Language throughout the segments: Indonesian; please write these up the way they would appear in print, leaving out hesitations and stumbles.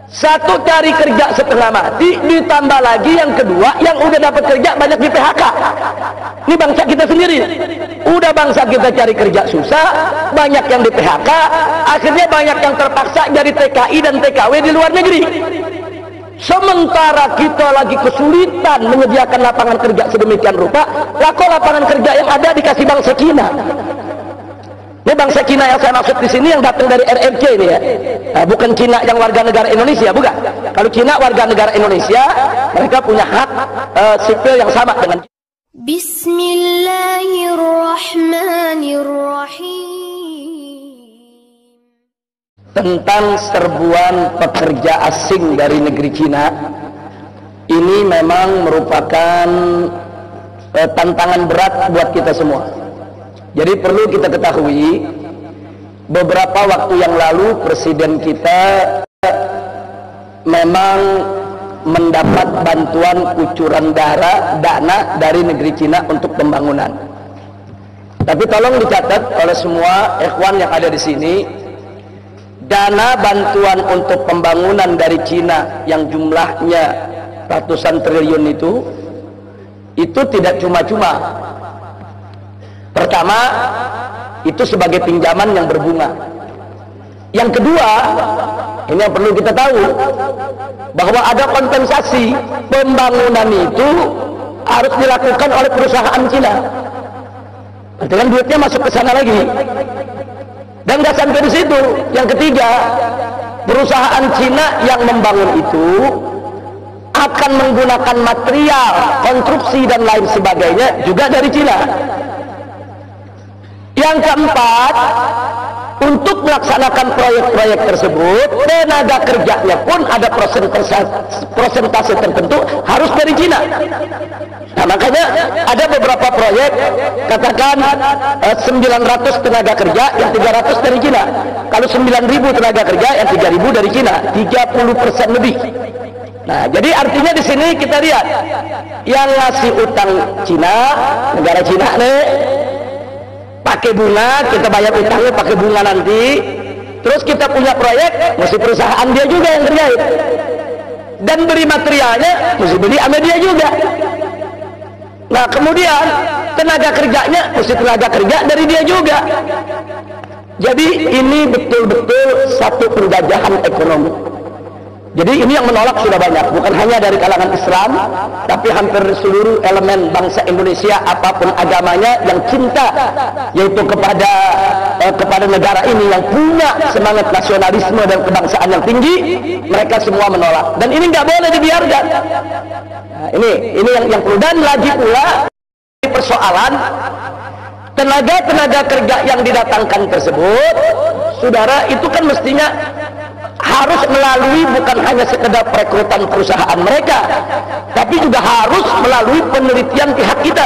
Satu cari kerja setengah mati, ditambah lagi yang kedua yang udah dapat kerja banyak di PHK. Ini bangsa kita sendiri. Udah bangsa kita cari kerja susah, banyak yang di PHK, akhirnya banyak yang terpaksa jadi TKI dan TKW di luar negeri. Sementara kita lagi kesulitan menyediakan lapangan kerja sedemikian rupa, lah kok lapangan kerja yang ada dikasih bangsa Cina. Ini bangsa Cina yang saya maksud di sini yang datang dari RRC ini ya. Nah, bukan Cina yang warga negara Indonesia, bukan. Kalau Cina warga negara Indonesia, mereka punya hak sipil yang sama dengan kita. Bismillahirrahmanirrahim. Tentang serbuan pekerja asing dari negeri Cina, ini memang merupakan tantangan berat buat kita semua. Jadi perlu kita ketahui, beberapa waktu yang lalu presiden kita memang mendapat bantuan kucuran dana dari negeri Cina untuk pembangunan. Tapi tolong dicatat oleh semua ikhwan yang ada di sini, dana bantuan untuk pembangunan dari Cina yang jumlahnya ratusan triliun itu tidak cuma-cuma. Pertama, itu sebagai pinjaman yang berbunga. Yang kedua, ini yang perlu kita tahu, bahwa ada kompensasi pembangunan itu harus dilakukan oleh perusahaan Cina. Dengan duitnya masuk ke sana lagi. Dan nggak sampai di situ. Yang ketiga, perusahaan Cina yang membangun itu akan menggunakan material, konstruksi dan lain sebagainya juga dari Cina. Yang keempat, untuk melaksanakan proyek-proyek tersebut, tenaga kerjanya pun ada persentase tertentu harus dari Cina. Nah, makanya ada beberapa proyek, katakan 900 tenaga kerja, yang 300 dari Cina. Kalau 9.000 tenaga kerja, yang 3.000 dari Cina, 30% lebih. Nah, jadi artinya di sini kita lihat, yang ngasih utang Cina, negara Cina nih, pakai bunga, kita bayar utangnya pakai bunga nanti. Terus kita punya proyek, mesti perusahaan dia juga yang kerjain. Dan beri materialnya, mesti beli sama dia juga. Nah, kemudian tenaga kerjanya, mesti tenaga kerja dari dia juga. Jadi ini betul-betul satu penjajahan ekonomi. Jadi ini yang menolak sudah banyak, bukan hanya dari kalangan Islam, tapi hampir seluruh elemen bangsa Indonesia apapun agamanya yang cinta yaitu kepada negara ini, yang punya semangat nasionalisme dan kebangsaan yang tinggi, mereka semua menolak. Dan ini nggak boleh dibiarkan. Nah, ini yang perlu. Dan lagi pula persoalan tenaga kerja yang didatangkan tersebut, saudara, itu kan mestinya harus melalui bukan hanya sekedar perekrutan perusahaan mereka, tapi juga harus melalui penelitian pihak kita.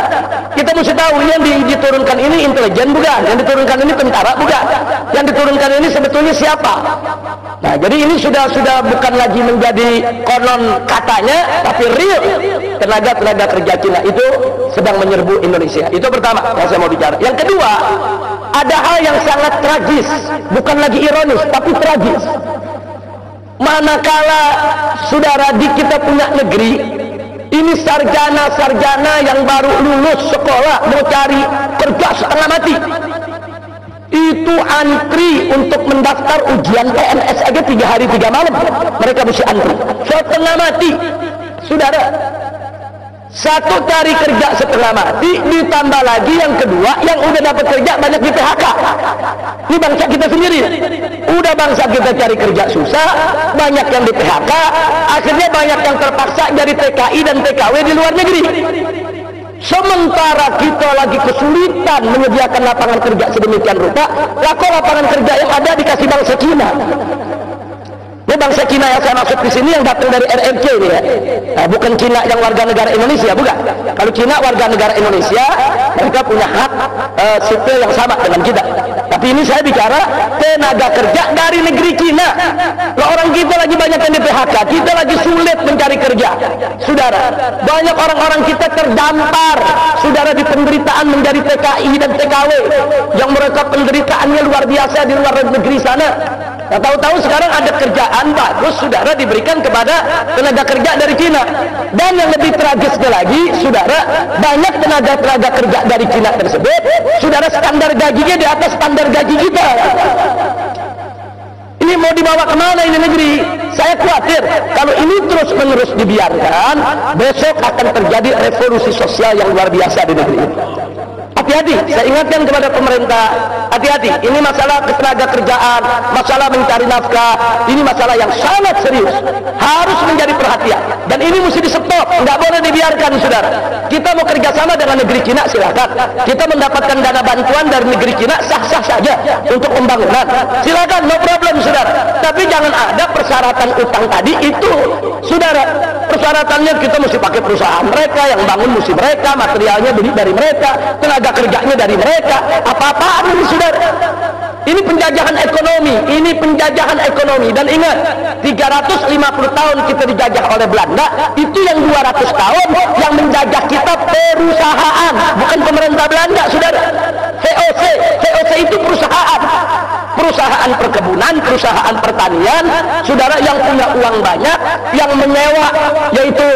Kita mesti tahu yang diturunkan ini intelijen bukan, yang diturunkan ini tentara bukan, yang diturunkan ini sebetulnya siapa. Nah, jadi ini sudah bukan lagi menjadi konon katanya, tapi real tenaga kerja Cina itu sedang menyerbu Indonesia. Itu pertama yang saya mau bicara. Yang kedua, ada hal yang sangat tragis, bukan lagi ironis tapi tragis. Manakala saudara di kita punya negeri ini sarjana yang baru lulus sekolah mau cari kerja setengah mati, itu antri untuk mendaftar ujian PNS aja 3 hari 3 malam mereka mesti antri setengah mati, saudara. Satu cari kerja setengah mati, ditambah lagi yang kedua yang udah dapat kerja banyak di PHK. Ini bangsa kita sendiri. Udah bangsa kita cari kerja susah, banyak yang di PHK, akhirnya banyak yang terpaksa jadi TKI dan TKW di luar negeri. Sementara kita lagi kesulitan menyediakan lapangan kerja sedemikian rupa, lah kok lapangan kerja yang ada dikasih bangsa Cina. Ini bangsa Cina yang saya maksud di sini yang datang dari RRC ini ya. Nah, bukan Cina yang warga negara Indonesia, bukan. Kalau Cina warga negara Indonesia, mereka punya hak sipil yang sama dengan kita. Tapi ini saya bicara tenaga kerja dari negeri Cina. Lah, orang kita lagi banyak yang di PHK, kita lagi sulit mencari kerja. Saudara, banyak orang-orang kita terdampar, saudara, di penderitaan menjadi TKI dan TKW yang mereka penderitaannya luar biasa di luar negeri sana. Nah, tahu-tahu sekarang ada kerjaan bagus, saudara, diberikan kepada tenaga kerja dari Cina. Dan yang lebih tragisnya lagi, saudara, banyak tenaga kerja dari Cina tersebut, saudara, standar gajinya di atas standar gaji kita. Ini mau dibawa kemana ini negeri? Saya khawatir kalau ini terus-menerus dibiarkan, besok akan terjadi revolusi sosial yang luar biasa di negeri ini. Hati-hati, saya ingatkan kepada pemerintah, hati-hati, ini masalah ketenaga kerjaan, masalah mencari nafkah, ini masalah yang sangat serius, harus menjadi perhatian, dan ini mesti di stop, nggak boleh dibiarkan, saudara. Kita mau kerjasama dengan negeri Cina, silakan. Kita mendapatkan dana bantuan dari negeri Cina, sah-sah saja untuk pembangunan, silakan, no problem, saudara. Tapi jangan ada persyaratan utang tadi itu, saudara. Persyaratannya kita mesti pakai perusahaan mereka, yang bangun mesti mereka, materialnya beli dari mereka, tenaga kerjanya dari mereka. Apa-apaan ini, saudara? Ini penjajahan ekonomi, ini penjajahan ekonomi. Dan ingat, 350 tahun kita dijajah oleh Belanda, itu yang 200 tahun yang menjajah kita perusahaan, bukan pemerintah Belanda, saudara. VOC itu perusahaan, perusahaan perkebunan, perusahaan pertanian, saudara, yang punya uang banyak, yang menyewa, yaitu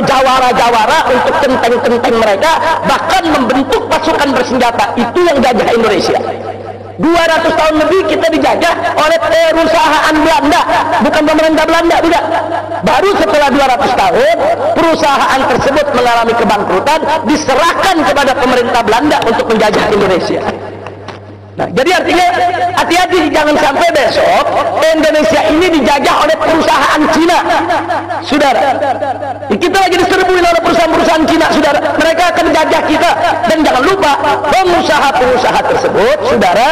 jawara-jawara untuk kenteng-kenteng mereka, bahkan membentuk pasukan bersenjata. Itu yang jajah Indonesia. 200 tahun lebih kita dijajah oleh perusahaan Belanda, bukan pemerintah Belanda juga. Baru setelah 200 tahun perusahaan tersebut mengalami kebangkrutan, diserahkan kepada pemerintah Belanda untuk menjajah Indonesia. Nah, jadi artinya hati-hati, jangan sampai besok Indonesia ini dijajah oleh perusahaan Cina, saudara. Kita lagi diserbuin oleh perusahaan-perusahaan Cina, saudara. Mereka akan menjajah kita. Dan jangan lupa, pengusaha-pengusaha tersebut, saudara,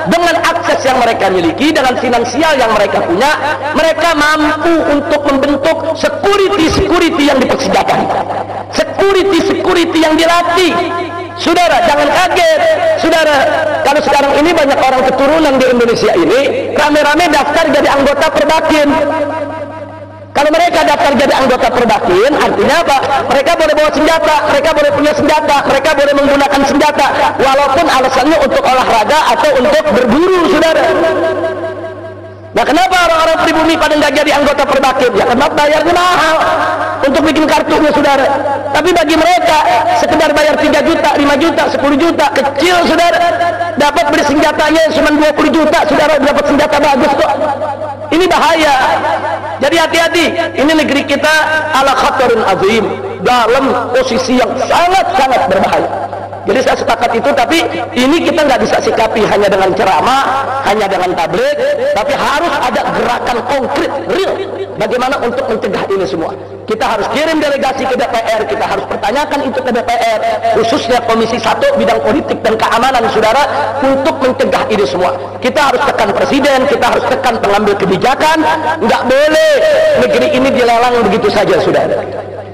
dengan akses yang mereka miliki, dengan finansial yang mereka punya, mereka mampu untuk membentuk security yang dipersenjataan, security yang dilatih. Saudara, jangan kaget, saudara, kalau sekarang ini banyak orang keturunan di Indonesia ini rame-rame daftar jadi anggota Perbakin. Kalau mereka daftar jadi anggota Perbakin, artinya apa? Mereka boleh bawa senjata, mereka boleh punya senjata, mereka boleh menggunakan senjata, walaupun alasannya untuk olahraga atau untuk berburu, saudara. Nah, kenapa orang-orang pribumi pada nggak jadi anggota Perbakin? Ya karena bayarnya mahal untuk bikin kartunya, saudara. Tapi bagi mereka sekedar bayar 3 juta, 5 juta, 10 juta, kecil, saudara. Dapat beli senjatanya cuma 20 juta, saudara, dapat senjata bagus kok. Ini bahaya. Jadi hati-hati, ini negeri kita ala khatarun azim, dalam posisi yang sangat-sangat berbahaya. Jadi saya sepakat itu, tapi ini kita nggak bisa sikapi hanya dengan ceramah, hanya dengan tabligh, tapi harus ada gerakan konkret, real. Bagaimana untuk mencegah ini semua? Kita harus kirim delegasi ke DPR, kita harus pertanyakan itu ke DPR, khususnya Komisi 1 bidang politik dan keamanan, saudara, untuk mencegah ini semua. Kita harus tekan presiden, kita harus tekan pengambil kebijakan. Nggak boleh negeri ini dilelang begitu saja, saudara.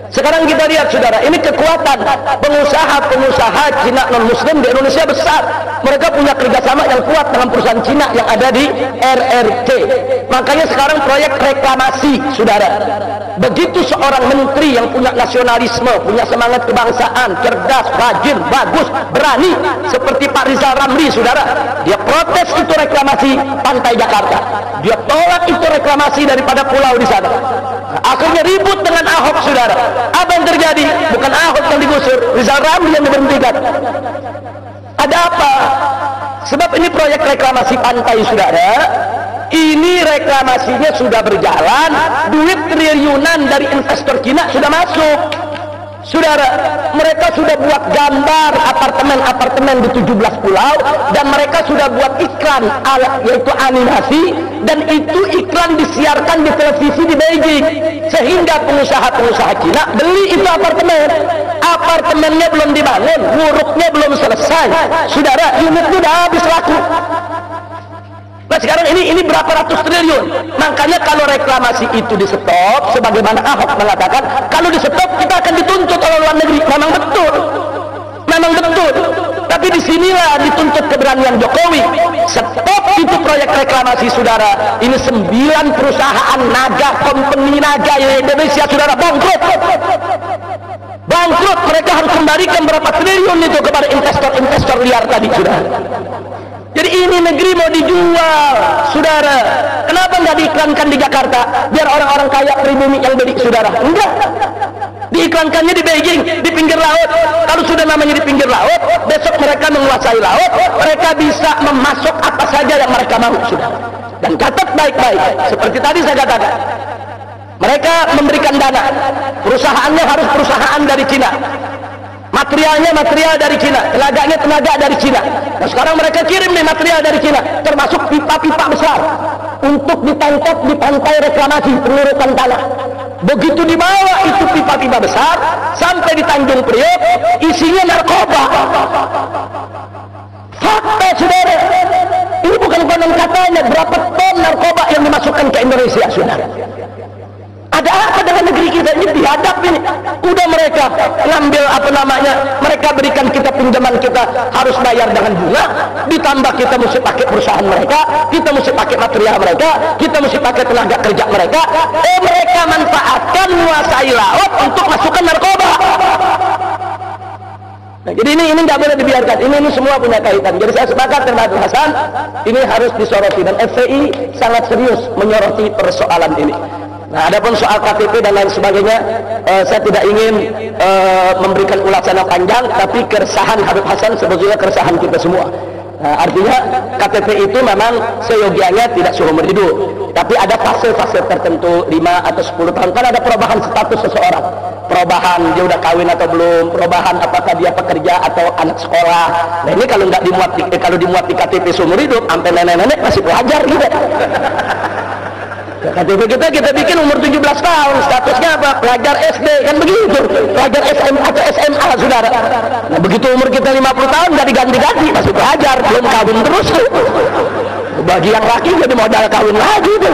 Sekarang kita lihat, saudara, ini kekuatan pengusaha-pengusaha Cina non-Muslim di Indonesia besar. Mereka punya kerjasama yang kuat dengan perusahaan Cina yang ada di RRC. Makanya sekarang proyek reklamasi, saudara. Begitu seorang menteri yang punya nasionalisme, punya semangat kebangsaan, cerdas, rajin, bagus, berani, seperti Pak Rizal Ramli, saudara, dia protes itu reklamasi pantai Jakarta. Dia tolak itu reklamasi daripada pulau di sana. Akhirnya ribut dengan Ahok, saudara. Apa yang terjadi? Bukan Ahok yang digusur, Rizal Ramli yang diberhentikan. Ada apa? Sebab ini proyek reklamasi pantai, saudara. Ini reklamasinya sudah berjalan, duit triliunan dari investor Cina sudah masuk, saudara. Mereka sudah buat gambar apartemen-apartemen di 17 pulau, dan mereka sudah buat iklan, yaitu animasi, dan itu iklan disiarkan di televisi di Beijing, sehingga pengusaha-pengusaha Cina beli itu apartemen. Apartemennya belum dibangun, wuruknya belum selesai, saudara, unitnya sudah habis laku. Nah, sekarang ini berapa ratus triliun. Makanya kalau reklamasi itu di stop, sebagaimana Ahok mengatakan, kalau di stop kita akan dituntut oleh luar negeri. Memang betul, memang betul. Tapi disinilah dituntut keberanian Jokowi. Stop itu proyek reklamasi, saudara. Ini 9 perusahaan naga, company naga Indonesia, saudara, bangkrut. Bangkrut, mereka harus kembalikan berapa triliun itu kepada investor-investor liar tadi, saudara. Jadi ini negeri mau dijual, saudara. Kenapa nggak diiklankan di Jakarta? Biar orang-orang kaya pribumi yang beli, saudara. Enggak. Diiklankannya di Beijing, di pinggir laut. Kalau sudah namanya di pinggir laut, besok mereka menguasai laut, mereka bisa memasok apa saja yang mereka mau, saudara. Dan catat baik-baik, seperti tadi saya katakan, mereka memberikan dana, perusahaannya harus perusahaan dari Cina, materialnya material dari Cina, tenaganya tenaga dari Cina. Nah sekarang mereka kirim nih material dari Cina, termasuk pipa-pipa besar untuk ditangkap di pantai reklamasi pengurukan tanah. Begitu dibawa itu pipa-pipa besar sampai di Tanjung Priok, isinya narkoba. Fakta, saudara. Ini bukan konon katanya, berapa ton narkoba yang dimasukkan ke Indonesia, saudara. Ada apa dengan negeri kita ini dihadap ini? Udah mereka ngambil apa namanya, mereka berikan kita pinjaman, kita harus bayar dengan bunga, ditambah kita mesti pakai perusahaan mereka, kita mesti pakai material mereka, kita mesti pakai tenaga kerja mereka. Mereka manfaatkan menguasai laut untuk masukkan narkoba. Nah, jadi ini nggak boleh dibiarkan. Ini semua punya kaitan. Jadi saya sepakat dengan Abdul Hasan, ini harus disoroti, dan FPI sangat serius menyoroti persoalan ini. Nah, adapun soal KTP dan lain sebagainya, saya tidak ingin memberikan ulasan yang panjang, tapi keresahan Habib Hasan sebetulnya keresahan kita semua. Nah, artinya KTP itu memang seyogianya tidak seumur hidup, tapi ada fase-fase tertentu, 5 atau 10 tahun, kan ada perubahan status seseorang, perubahan dia udah kawin atau belum, perubahan apakah dia pekerja atau anak sekolah. Nah ini kalau nggak dimuat, kalau dimuat di KTP seumur hidup, sampai nenek-nenek masih pelajar gitu. KTP kita bikin umur 17 tahun, statusnya apa? Pelajar SD, kan begitu. Pelajar SMA atau SMA, saudara. Nah begitu umur kita 50 tahun nggak diganti-ganti, masih pelajar, belum kawin terus. Bagi yang laki jadi modal kawin lagi tuh.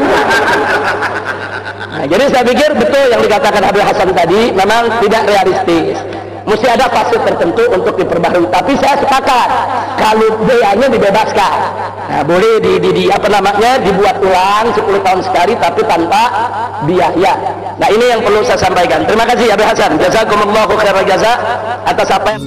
Nah, jadi saya pikir betul yang dikatakan Habib Hasan tadi, memang tidak realistis. Mesti ada fase tertentu untuk diperbarui. Tapi saya sepakat kalau biayanya dibebaskan. Nah, boleh apa namanya, dibuat ulang 10 tahun sekali, tapi tanpa biaya. Nah, ini yang perlu saya sampaikan. Terima kasih Habib Hasan. Jazakumullahu khairan jazaa atas apa yang